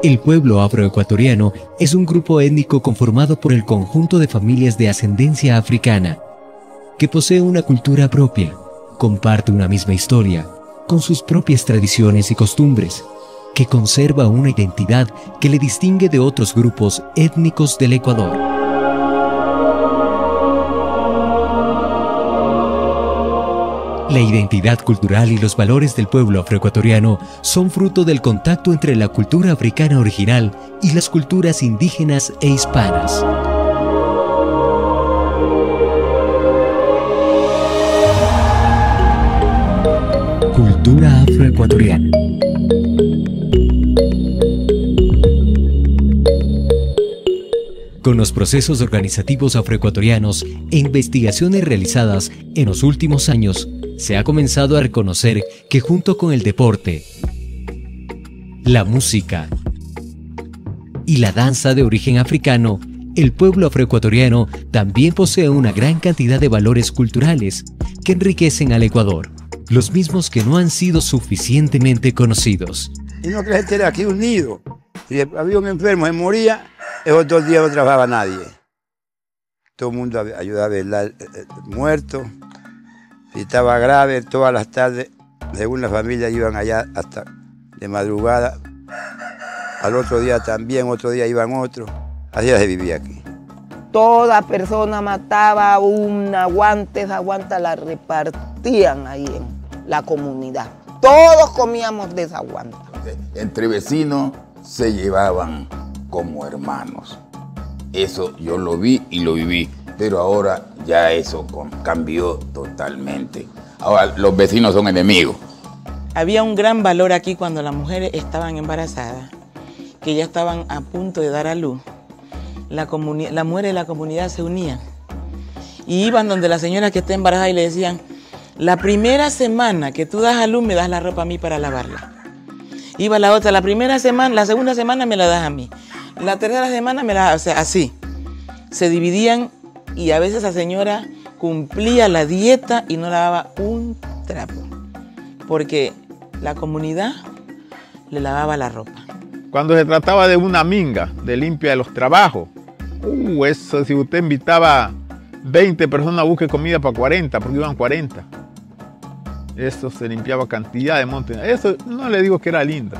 El pueblo afroecuatoriano es un grupo étnico conformado por el conjunto de familias de ascendencia africana, que posee una cultura propia, comparte una misma historia, con sus propias tradiciones y costumbres, que conserva una identidad que le distingue de otros grupos étnicos del Ecuador. La identidad cultural y los valores del pueblo afroecuatoriano son fruto del contacto entre la cultura africana original y las culturas indígenas e hispanas. Cultura afroecuatoriana. Con los procesos organizativos afroecuatorianos e investigaciones realizadas en los últimos años, se ha comenzado a reconocer que junto con el deporte, la música y la danza de origen africano, el pueblo afroecuatoriano también posee una gran cantidad de valores culturales que enriquecen al Ecuador, los mismos que no han sido suficientemente conocidos. Y no crees que era aquí unido. Si había un enfermo, se moría, el otro día no trabajaba nadie. Todo el mundo ayudaba a velar muerto. Si estaba grave, todas las tardes, según la familia, iban allá hasta de madrugada. Al otro día también, otro día iban otros. Así se vivía aquí. Toda persona mataba una guante, esa guanta la repartían ahí en la comunidad. Todos comíamos de esa guanta. Entre vecinos se llevaban como hermanos. Eso yo lo vi y lo viví. Pero ahora ya eso cambió totalmente. Ahora los vecinos son enemigos. Había un gran valor aquí cuando las mujeres estaban embarazadas, que ya estaban a punto de dar a luz. Las mujeres de la comunidad se unían y iban donde la señora que está embarazada y le decían: la primera semana que tú das a luz me das la ropa a mí para lavarla. Iba la otra, la segunda semana me la das a mí. La tercera semana me la das, o sea, así. Se dividían. Y a veces la señora cumplía la dieta y no lavaba un trapo, porque la comunidad le lavaba la ropa. Cuando se trataba de una minga, de limpia de los trabajos, eso si usted invitaba 20 personas a buscar comida para 40, porque iban 40. Eso se limpiaba cantidad de montes. Eso no le digo que era lindo.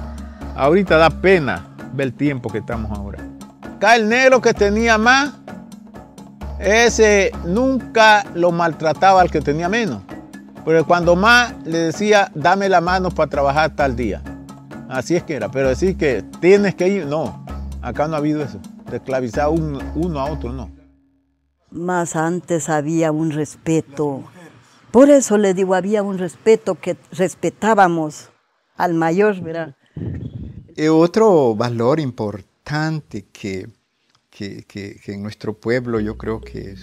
Ahorita da pena ver el tiempo que estamos ahora. Acá el negro que tenía más, ese nunca lo maltrataba al que tenía menos. Pero cuando más le decía, dame la mano para trabajar tal día. Así es que era. Pero decir que tienes que ir, no. Acá no ha habido eso. De esclavizar uno a otro, no. Más antes había un respeto. Por eso le digo, había un respeto que respetábamos al mayor, ¿verdad? Otro valor importante que en nuestro pueblo yo creo que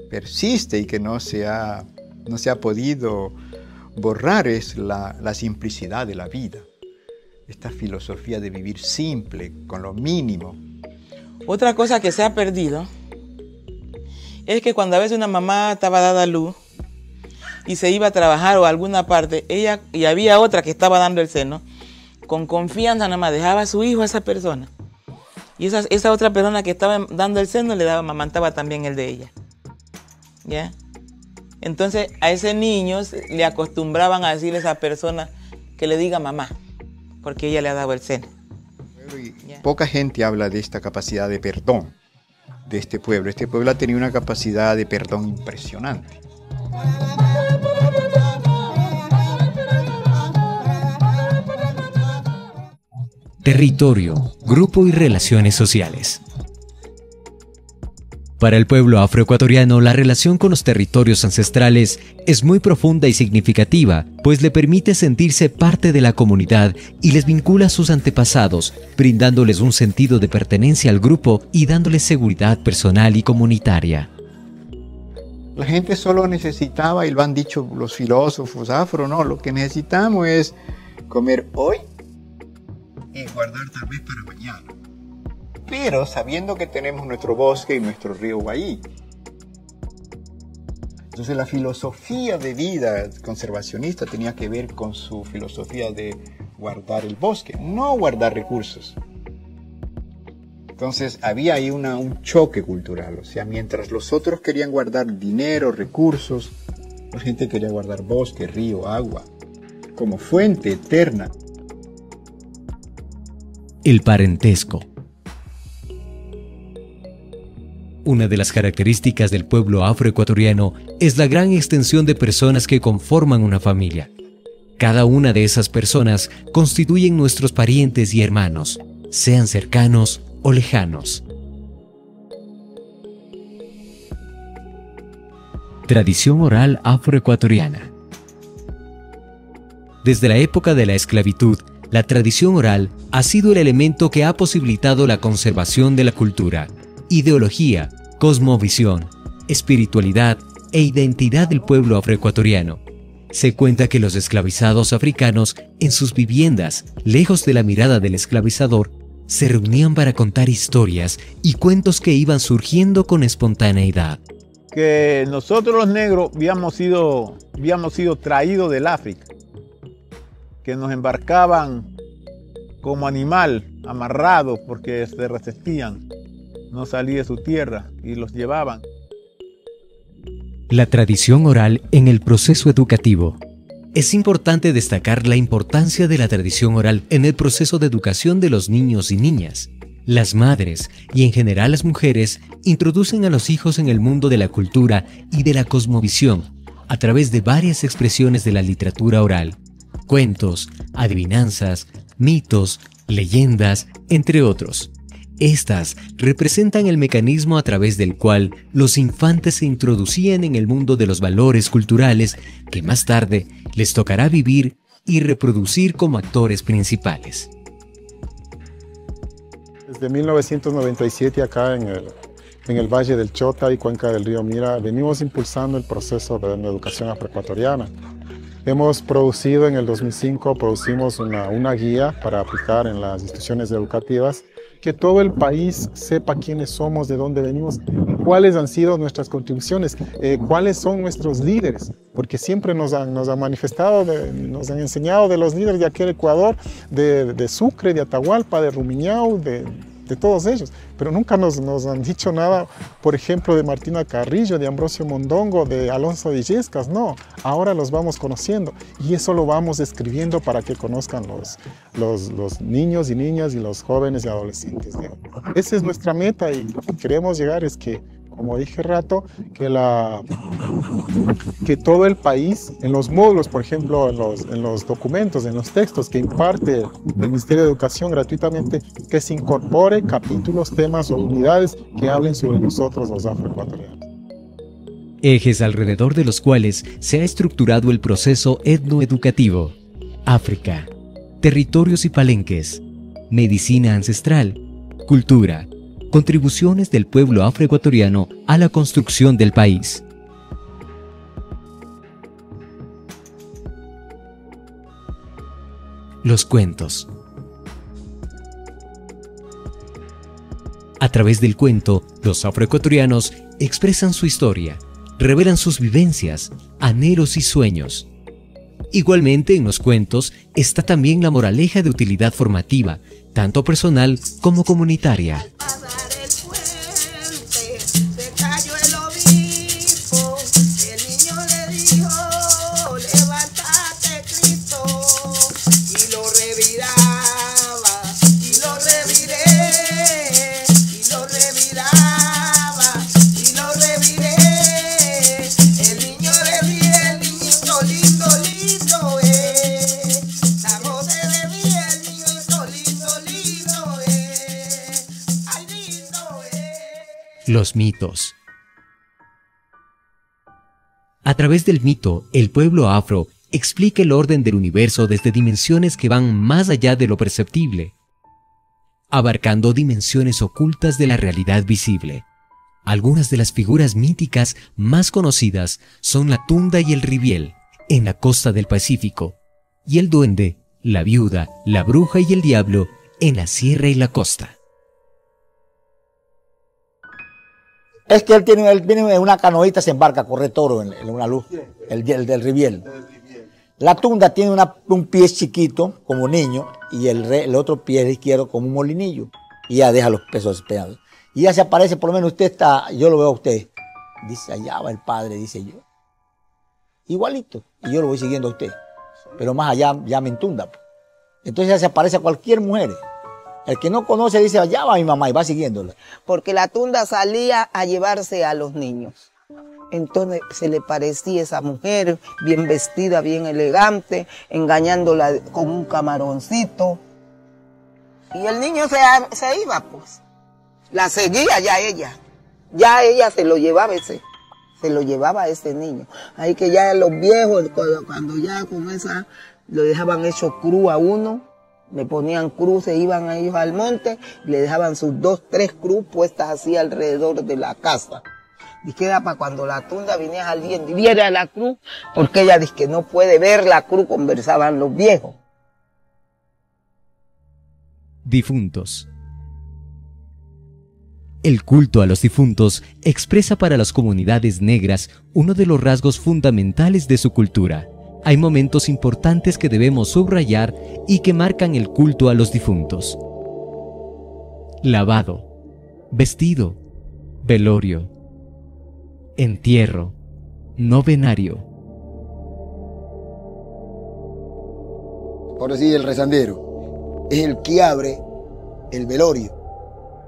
persiste y que no se ha podido borrar es la simplicidad de la vida. Esta filosofía de vivir simple, con lo mínimo. Otra cosa que se ha perdido es que cuando a veces una mamá estaba dada a luz y se iba a trabajar o a alguna parte, ella y había otra que estaba dando el seno, con confianza nada más dejaba a su hijo a esa persona. Y esa otra persona que estaba dando el seno le amamantaba también el de ella. ¿Ya? Entonces a ese niño le acostumbraban a decirle a esa persona que le diga mamá, porque ella le ha dado el seno. Poca gente habla de esta capacidad de perdón de este pueblo. Este pueblo ha tenido una capacidad de perdón impresionante. Territorio, grupo y relaciones sociales. Para el pueblo afroecuatoriano, la relación con los territorios ancestrales es muy profunda y significativa, pues le permite sentirse parte de la comunidad y les vincula a sus antepasados, brindándoles un sentido de pertenencia al grupo y dándoles seguridad personal y comunitaria. La gente solo necesitaba, y lo han dicho los filósofos afro, no, lo que necesitamos es comer hoy y guardar tal vez para mañana. Pero sabiendo que tenemos nuestro bosque y nuestro río Guaí. Entonces la filosofía de vida conservacionista tenía que ver con su filosofía de guardar el bosque, no guardar recursos. Entonces había ahí un choque cultural, o sea, mientras los otros querían guardar dinero, recursos, la gente quería guardar bosque, río, agua, como fuente eterna. El parentesco. Una de las características del pueblo afroecuatoriano es la gran extensión de personas que conforman una familia. Cada una de esas personas constituyen nuestros parientes y hermanos, sean cercanos o lejanos. Tradición oral afroecuatoriana. Desde la época de la esclavitud, la tradición oral ha sido el elemento que ha posibilitado la conservación de la cultura, ideología, cosmovisión, espiritualidad e identidad del pueblo afroecuatoriano. Se cuenta que los esclavizados africanos, en sus viviendas, lejos de la mirada del esclavizador, se reunían para contar historias y cuentos que iban surgiendo con espontaneidad. Que nosotros los negros habíamos sido traídos del África, que nos embarcaban como animal, amarrados porque se resistían, no salía de su tierra y los llevaban. La tradición oral en el proceso educativo. Es importante destacar la importancia de la tradición oral en el proceso de educación de los niños y niñas. Las madres, y en general las mujeres, introducen a los hijos en el mundo de la cultura y de la cosmovisión a través de varias expresiones de la literatura oral, cuentos, adivinanzas, mitos, leyendas, entre otros. Estas representan el mecanismo a través del cual los infantes se introducían en el mundo de los valores culturales que más tarde les tocará vivir y reproducir como actores principales. Desde 1997 acá en el Valle del Chota y cuenca del río Mira venimos impulsando el proceso de la educación afroecuatoriana. Hemos producido en el 2005 una guía para aplicar en las instituciones educativas, que todo el país sepa quiénes somos, de dónde venimos, cuáles han sido nuestras contribuciones, cuáles son nuestros líderes, porque siempre nos han manifestado, nos han enseñado de los líderes de aquel Ecuador, de Sucre, de Atahualpa, de Rumiñau, de todos ellos, pero nunca nos han dicho nada, por ejemplo, de Martina Carrillo, de Ambrosio Mondongo, de Alonso de Illescas. No, ahora los vamos conociendo y eso lo vamos escribiendo para que conozcan los niños y niñas y los jóvenes y adolescentes. Esa es nuestra meta y lo que queremos llegar es que, como dije rato, que todo el país, en los módulos, por ejemplo, en los documentos, en los textos que imparte el Ministerio de Educación gratuitamente, que se incorpore capítulos, temas o unidades que hablen sobre nosotros los afroecuatorianos. Ejes alrededor de los cuales se ha estructurado el proceso etnoeducativo. África, territorios y palenques, medicina ancestral, cultura, contribuciones del pueblo afroecuatoriano a la construcción del país. Los cuentos. A través del cuento, los afroecuatorianos expresan su historia, revelan sus vivencias, anhelos y sueños. Igualmente, en los cuentos está también la moraleja de utilidad formativa, tanto personal como comunitaria. Los mitos. A través del mito, el pueblo afro explica el orden del universo desde dimensiones que van más allá de lo perceptible, abarcando dimensiones ocultas de la realidad visible. Algunas de las figuras míticas más conocidas son la tunda y el riviel, en la costa del Pacífico, y el duende, la viuda, la bruja y el diablo, en la sierra y la costa. Es que él tiene una canoita, se embarca a correr toro en una luz, el del riviel. La tunda tiene un pie chiquito, como niño, y el otro pie izquierdo como un molinillo. Y ya deja los pesos pegados. Y ya se aparece, por lo menos usted está, yo lo veo a usted. Dice, allá va el padre, dice yo. Igualito. Y yo lo voy siguiendo a usted. Pero más allá ya me entunda. Entonces ya se aparece a cualquier mujer. El que no conoce dice, allá va mi mamá y va siguiéndola. Porque la tunda salía a llevarse a los niños. Entonces se le parecía esa mujer, bien vestida, bien elegante, engañándola con un camaroncito. Y el niño se iba, pues. La seguía ya ella. Ya ella se lo llevaba a ese niño. Ahí que ya los viejos, cuando ya con esa, lo dejaban hecho cruz a uno, le ponían cruz, se iban a ellos al monte, le dejaban sus 2, 3 cruz puestas así alrededor de la casa. Y queda para cuando la tunda viniera alguien y viera la cruz, porque ella dice que no puede ver la cruz, conversaban los viejos. Difuntos. El culto a los difuntos expresa para las comunidades negras uno de los rasgos fundamentales de su cultura. Hay momentos importantes que debemos subrayar y que marcan el culto a los difuntos. Lavado, vestido, velorio, entierro, novenario. Por decir, el rezandero es el que abre el velorio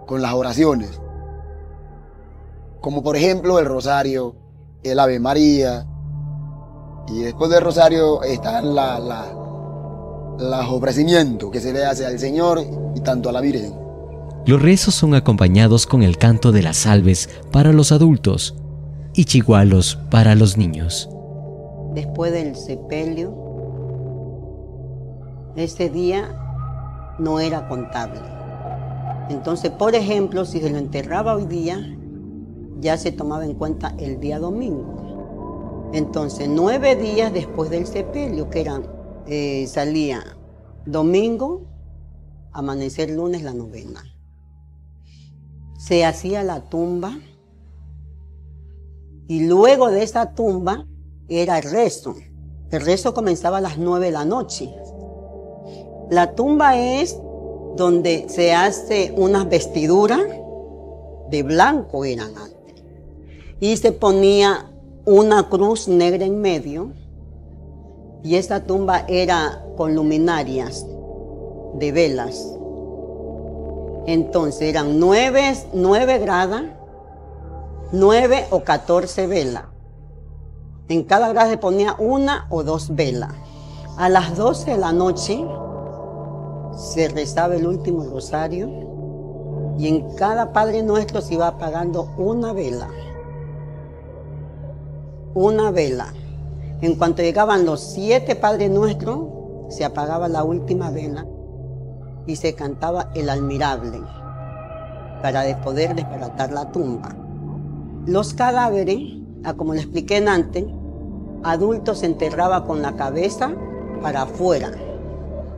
con las oraciones, como por ejemplo el rosario, el Ave María, y después del rosario están los ofrecimientos que se le hace al Señor y tanto a la Virgen. Los rezos son acompañados con el canto de las salves para los adultos y chigualos para los niños. Después del sepelio, ese día no era contable. Entonces, por ejemplo, si se lo enterraba hoy día, ya se tomaba en cuenta el día domingo. Entonces, 9 días después del sepelio, que eran, salía domingo, amanecer lunes, la novena. Se hacía la tumba y luego de esa tumba era el rezo. El rezo comenzaba a las 9 de la noche. La tumba es donde se hace unas vestiduras de blanco eran antes. Y se ponía una cruz negra en medio. Y esta tumba era con luminarias de velas. Entonces eran 9 gradas, 9 o 14 velas. En cada grada se ponía 1 o 2 velas. A las 12 de la noche se rezaba el último rosario y en cada Padre Nuestro se iba apagando una vela. Una vela. En cuanto llegaban los 7 Padres Nuestros, se apagaba la última vela y se cantaba el Admirable para poder desbaratar la tumba. Los cadáveres, como les expliqué antes, adultos se enterraba con la cabeza para afuera,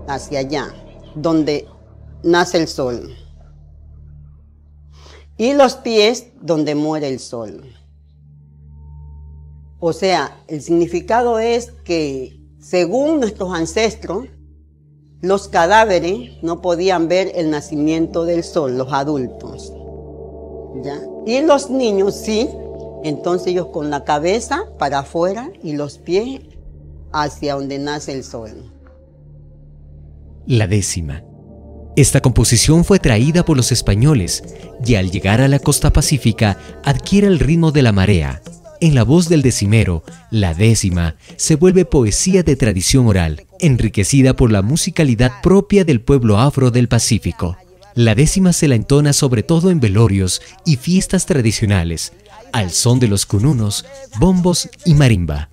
hacia allá, donde nace el sol. Y los pies donde muere el sol. O sea, el significado es que, según nuestros ancestros, los cadáveres no podían ver el nacimiento del sol, los adultos. ¿Ya? Y los niños sí, entonces ellos con la cabeza para afuera y los pies hacia donde nace el sol. La décima. Esta composición fue traída por los españoles y al llegar a la costa pacífica adquiere el ritmo de la marea. En la voz del decimero, la décima se vuelve poesía de tradición oral, enriquecida por la musicalidad propia del pueblo afro del Pacífico. La décima se la entona sobre todo en velorios y fiestas tradicionales, al son de los cununos, bombos y marimba.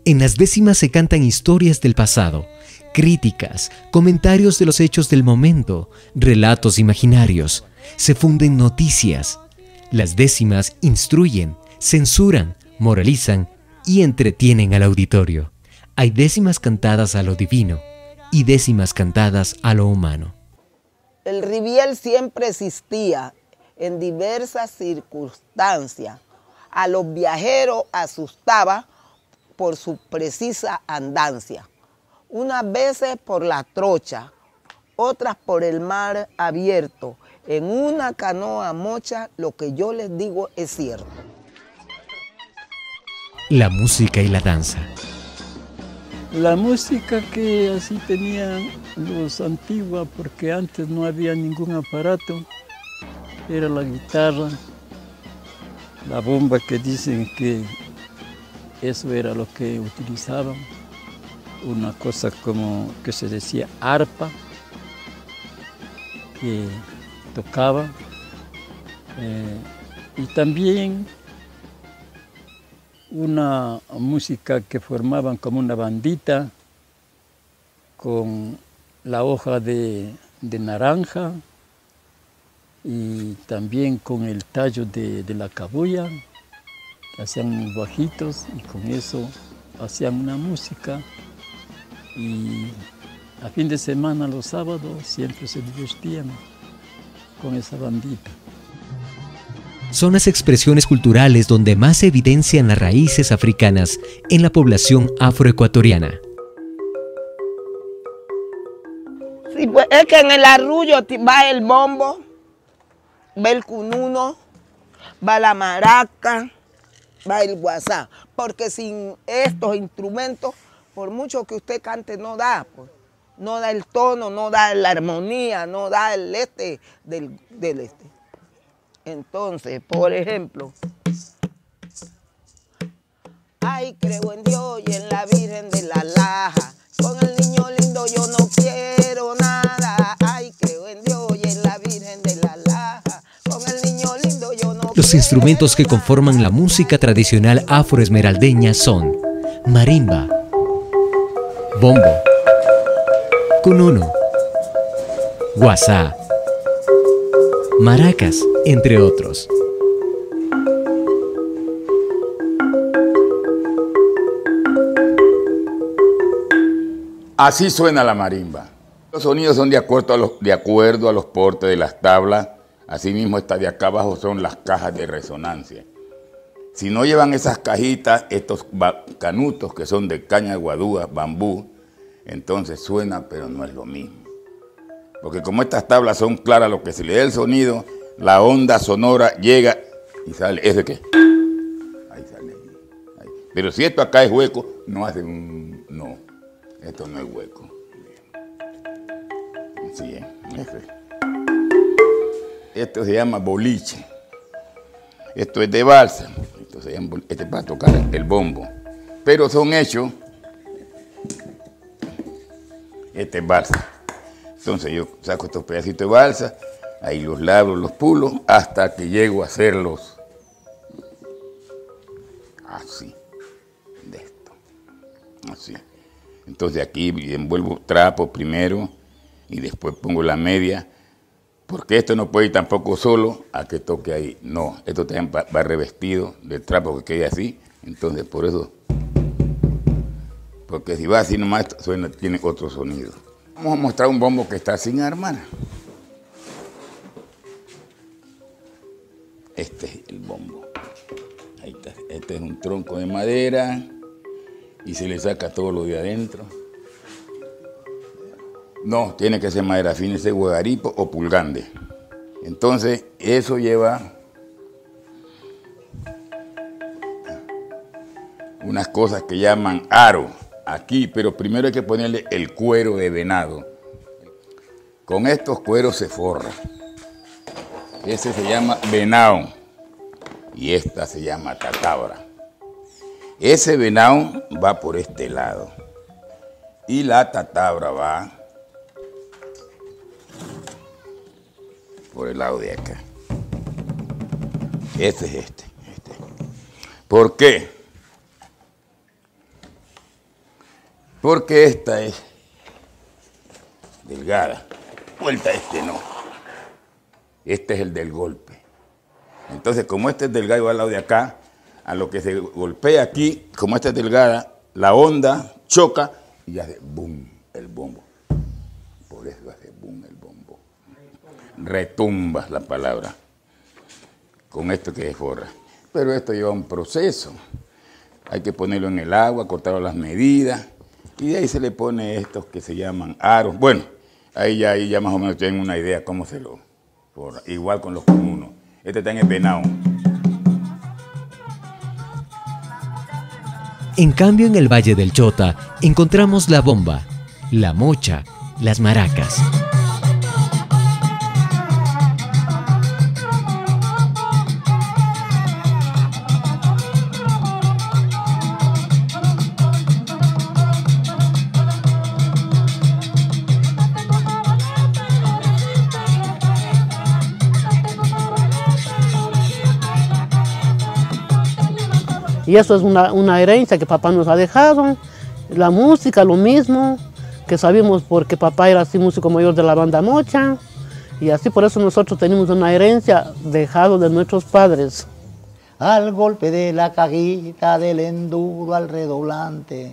En las décimas se cantan historias del pasado, críticas, comentarios de los hechos del momento, relatos imaginarios. Se funden noticias. Las décimas instruyen, censuran, moralizan y entretienen al auditorio. Hay décimas cantadas a lo divino y décimas cantadas a lo humano. El riviel siempre existía en diversas circunstancias. A los viajeros asustaba por su precisa andancia. Unas veces por la trocha, otras por el mar abierto. En una canoa mocha, lo que yo les digo es cierto. La música y la danza. La música que así tenían los antiguos, porque antes no había ningún aparato, era la guitarra, la bomba que dicen que eso era lo que utilizaban, una cosa como que se decía arpa, que tocaba, y también una música que formaban como una bandita con la hoja de naranja y también con el tallo de la cabuya, que hacían bajitos y con eso hacían una música. Y a fin de semana, los sábados, siempre se divertían con esa bandita. Son las expresiones culturales donde más se evidencian las raíces africanas en la población afroecuatoriana. Sí, pues es que en el arrullo va el bombo, va el cununo, va la maraca, va el guasá, porque sin estos instrumentos, por mucho que usted cante, no da, pues. No da el tono, no da la armonía, no da el del este. Entonces, por ejemplo, ay, creo en Dios y en la Virgen de la Laja, con el niño lindo yo no quiero nada. Ay, creo en Dios y en la Virgen de la Laja, con el niño lindo yo no. Los instrumentos que conforman la música tradicional afroesmeraldeña son marimba, bombo, cununo, guasá, maracas, entre otros. Así suena la marimba. Los sonidos son de acuerdo a los portes de las tablas. Asimismo, esta de acá abajo son las cajas de resonancia. Si no llevan esas cajitas, estos canutos que son de caña de guadúa, bambú, entonces suena, pero no es lo mismo. Porque como estas tablas son claras, lo que se le da el sonido, la onda sonora llega y sale. ¿Ese qué? Ahí sale. Ahí. Pero si esto acá es hueco, no hace un... No, esto no es hueco. Sí, esto se llama boliche. Esto es de balsa. Este es para tocar el bombo. Pero son hechos... Este es balsa. Entonces yo saco estos pedacitos de balsa, ahí los labro, los pulo, hasta que llego a hacerlos así, de esto, así. Entonces aquí envuelvo trapo primero y después pongo la media, porque esto no puede ir tampoco solo a que toque ahí. No, esto también va revestido del trapo que quede así, entonces por eso, porque si va así nomás suena, tiene otro sonido. Vamos a mostrar un bombo que está sin armar. Este es el bombo. Ahí está. Este es un tronco de madera y se le saca todo lo de adentro. No, tiene que ser madera fina, ese huegaripo o pulgande. Entonces, eso lleva unas cosas que llaman aro. Aquí, pero primero hay que ponerle el cuero de venado. Con estos cueros se forra. Ese se llama venado y esta se llama tatabra. Ese venado va por este lado y la tatabra va por el lado de acá. Este es este. ¿Por qué? Porque esta es delgada. Vuelta este no. Este es el del golpe. Entonces, como este es delgado al lado de acá, a lo que se golpea aquí, como esta es delgada, la onda choca y hace boom el bombo. Por eso hace boom el bombo. Retumba la palabra. Con esto que se forra. Pero esto lleva un proceso. Hay que ponerlo en el agua, cortarlo las medidas. Y de ahí se le pone estos que se llaman aros. Bueno, ahí ya más o menos tienen una idea cómo se lo forra. Igual con los comunos. Este está en el venado. En cambio, en el Valle del Chota encontramos la bomba, la mocha, las maracas. Y eso es una herencia que papá nos ha dejado. La música, lo mismo, que sabemos porque papá era así músico mayor de la banda Mocha. Y así por eso nosotros tenemos una herencia dejado de nuestros padres. Al golpe de la cajita del enduro al redoblante,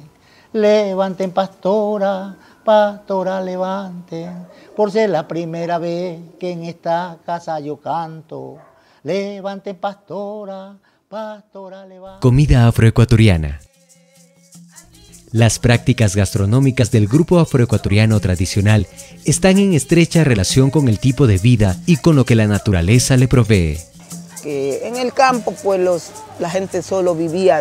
levanten pastora, pastora levanten, por ser la primera vez que en esta casa yo canto. Levanten pastora, pastora levanten. Comida afroecuatoriana. Las prácticas gastronómicas del grupo afroecuatoriano tradicional están en estrecha relación con el tipo de vida y con lo que la naturaleza le provee. Que en el campo pues la gente solo vivía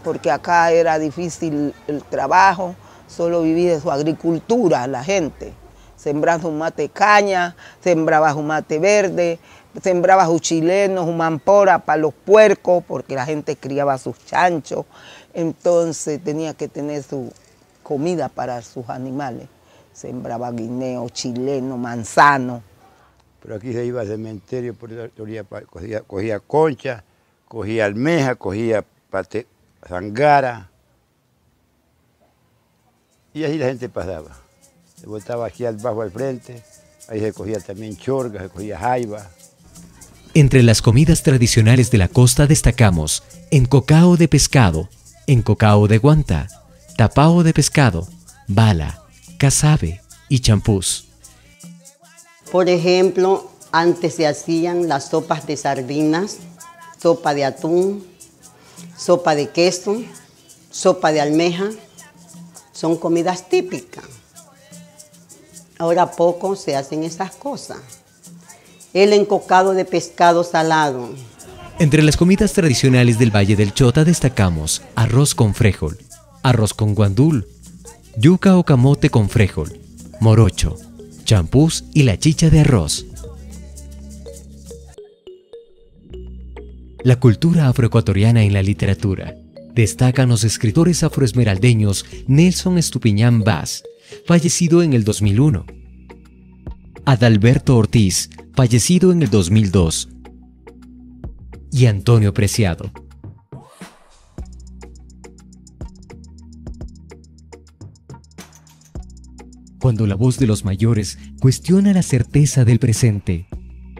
porque acá era difícil el trabajo, solo vivía de su agricultura la gente. Sembraba su mate caña, sembraba su mate verde, sembraba su chileno, su mampora para los puercos, porque la gente criaba sus chanchos, entonces tenía que tener su comida para sus animales. Sembraba guineo, chileno, manzano. Pero aquí se iba al cementerio, cogía concha, cogía almeja, cogía zangara. Y así la gente pasaba. Se botaba aquí abajo al frente, ahí se cogía también chorga, se cogía jaiba. Entre las comidas tradicionales de la costa destacamos encocao de pescado, encocao de guanta, tapao de pescado, bala, casabe y champús. Por ejemplo, antes se hacían las sopas de sardinas, sopa de atún, sopa de queso, sopa de almeja. Son comidas típicas. Ahora poco se hacen esas cosas. El encocado de pescado salado. Entre las comidas tradicionales del Valle del Chota destacamos arroz con frijol, arroz con guandul, yuca o camote con frijol, morocho, champús y la chicha de arroz. La cultura afroecuatoriana en la literatura. Destacan los escritores afroesmeraldeños Nelson Estupiñán Vaz, fallecido en el 2001, Adalberto Ortiz, fallecido en el 2002, y Antonio Preciado. Cuando la voz de los mayores cuestiona la certeza del presente,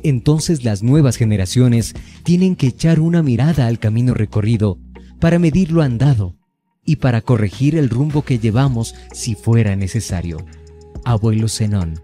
entonces las nuevas generaciones tienen que echar una mirada al camino recorrido para medir lo andado y para corregir el rumbo que llevamos si fuera necesario. Abuelo Zenón.